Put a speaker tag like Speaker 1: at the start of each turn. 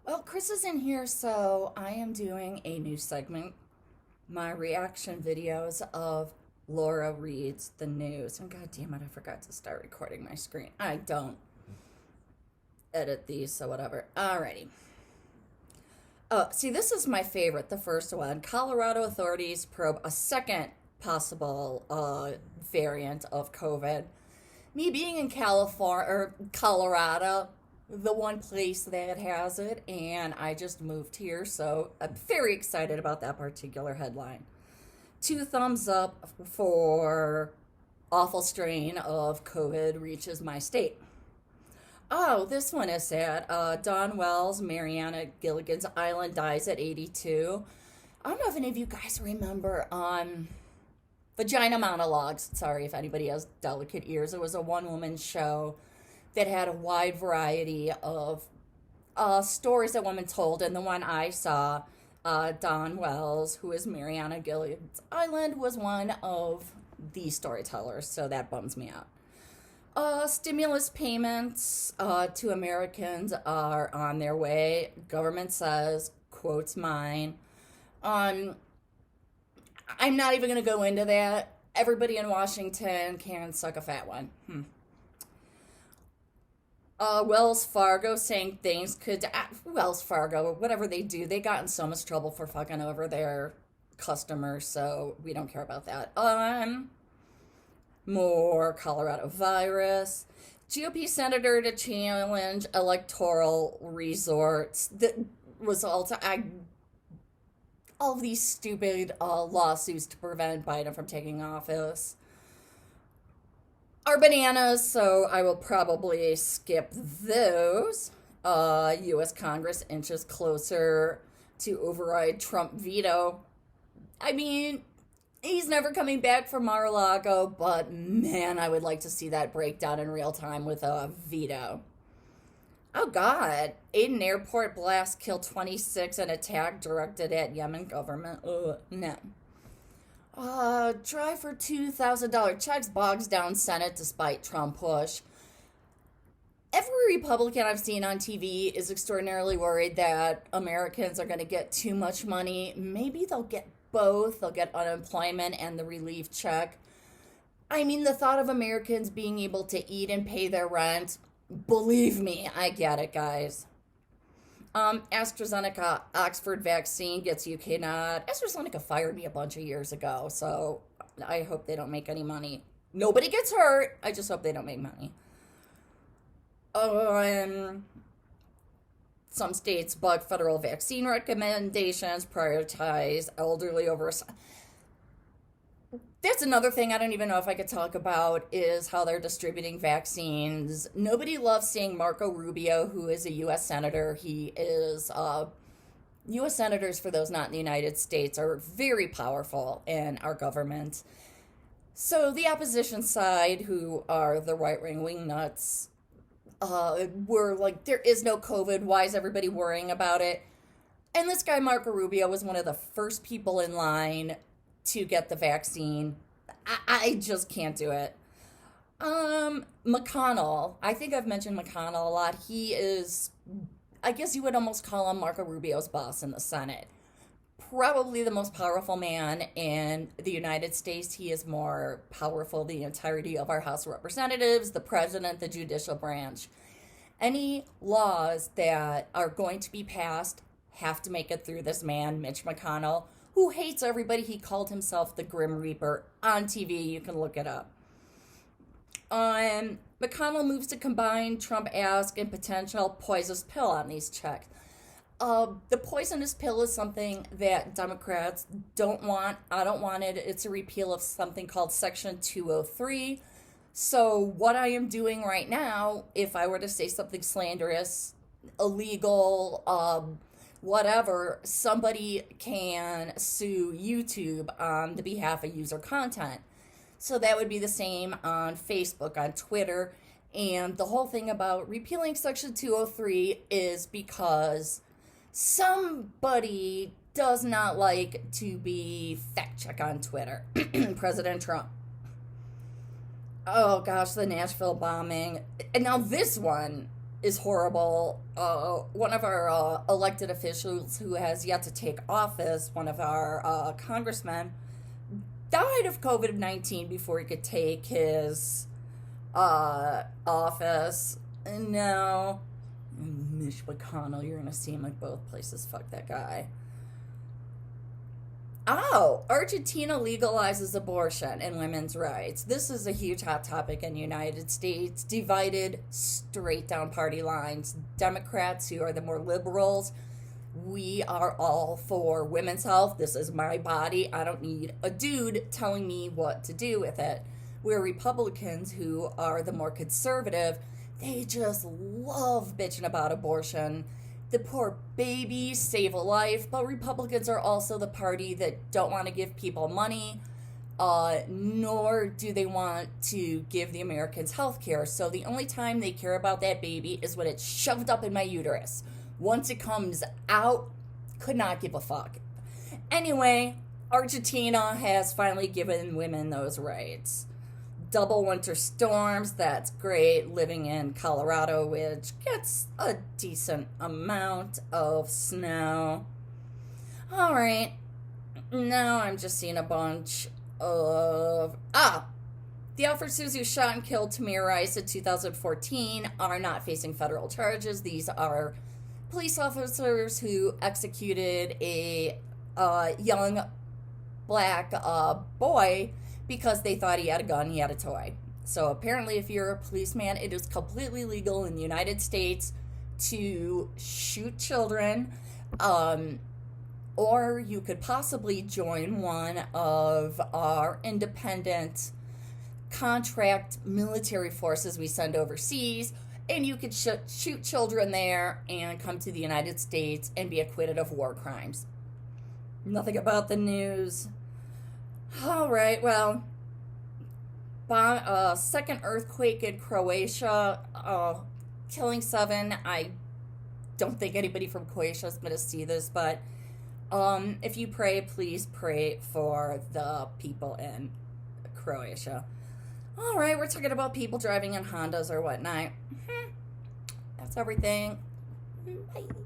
Speaker 1: Well, Chris is in here, so I am doing a new segment, my reaction videos of Laura reads the news. And god damn it, I forgot to start recording my screen. I don't edit these, so whatever. Alrighty. Oh, see, this is my favorite, the first one. Colorado authorities probe a second possible variant of COVID. Me being in California or Colorado, the one place that has it, and I just moved here, so I'm very excited about that particular headline. Two thumbs up for awful strain of COVID reaches my state. Oh, this one is sad. Don Wells, Mariana Gilligan's Island, dies at 82. I don't know if any of you guys remember Vagina Monologues. Sorry if anybody has delicate ears. It was a one woman show that had a wide variety of stories that women told. And the one I saw, Don Wells, who is Mariana Gilligan's Island, was one of the storytellers. So that bums me out. Stimulus payments to Americans are on their way. Government says, quotes mine. Um, I'm not even going to go into that. Everybody in Washington can suck a fat one. Wells Fargo saying things could. Wells Fargo, whatever they do, they got in so much trouble for fucking over their customers, so we don't care about that. More Colorado virus. GOP senator to challenge electoral resorts. That was also all of these stupid lawsuits to prevent Biden from taking office are bananas, so I will probably skip those. U.S. Congress inches closer to override Trump veto. I mean, he's never coming back from Mar-a-Lago, but man, I would like to see that breakdown in real time with a veto. Oh God, Aden airport blast killed 26 and attack directed at Yemen government. No. Try for $2,000 checks bogs down Senate despite Trump push. Every Republican I've seen on TV is extraordinarily worried that Americans are going to get too much money. Maybe they'll get both. They'll get unemployment and the relief check. I mean, the thought of Americans being able to eat and pay their rent, believe me, I get it, guys. AstraZeneca Oxford vaccine gets UK nod. AstraZeneca fired me a bunch of years ago, so I hope they don't make any money. Nobody gets hurt. I just hope they don't make money. And some states buck federal vaccine recommendations, prioritize elderly over. That's another thing I don't even know if I could talk about is how they're distributing vaccines. Nobody loves seeing Marco Rubio, who is a U.S. Senator. He is, U.S. Senators, for those not in the United States, are very powerful in our government. So the opposition side, who are the right-wing wingnuts, were like, there is no COVID. Why is everybody worrying about it? And this guy, Marco Rubio, was one of the first people in line to get the vaccine. I just can't do it. McConnell. I think I've mentioned McConnell a lot. He is, I guess you would almost call him Marco Rubio's boss in the Senate. Probably the most powerful man in the United States. He is more powerful than the entirety of our House of Representatives, the president, the judicial branch. Any laws that are going to be passed have to make it through this man, Mitch McConnell, who hates everybody. He called himself the Grim Reaper on TV. You can look it up. McConnell moves to combine Trump ask and potential poisonous pill on these checks. The poisonous pill is something that Democrats don't want. I don't want it. It's a repeal of something called Section 203. So what I am doing right now, if I were to say something slanderous, illegal, whatever, somebody can sue YouTube on the behalf of user content. So that would be the same on Facebook, on Twitter. And the whole thing about repealing Section 203 is because somebody does not like to be fact checked on Twitter. President Trump. Oh gosh, the Nashville bombing. And now this one is horrible. One of our elected officials who has yet to take office, one of our congressmen, died of COVID-19 before he could take his office. No, Mitch McConnell, you're going to see him at both places. Fuck that guy. Oh, Argentina legalizes abortion and women's rights. This is a huge hot topic in the United States, divided straight down party lines. Democrats, who are the more liberals, we are all for women's health. This is my body. I don't need a dude telling me what to do with it. Where Republicans, who are the more conservative, they just love bitching about abortion. The poor babies save a life, but Republicans are also the party that don't want to give people money, nor do they want to give the Americans health care. So the only time they care about that baby is when it's shoved up in my uterus. Once it comes out, could not give a fuck. Anyway, Argentina has finally given women those rights. Double winter storms, that's great. Living in Colorado, which gets a decent amount of snow. Alright, now I'm just seeing a bunch of... The officers who shot and killed Tamir Rice in 2014 are not facing federal charges. These are police officers who executed a young black boy because they thought he had a gun, he had a toy. So apparently if you're a policeman, it is completely legal in the United States to shoot children, or you could possibly join one of our independent contract military forces we send overseas, and you could shoot children there and come to the United States and be acquitted of war crimes. Nothing about the news. All right, well, second earthquake in Croatia, killing 7. I don't think anybody from Croatia is going to see this, but if you pray, please pray for the people in Croatia. All right, we're talking about people driving in Hondas or whatnot. That's everything. Bye.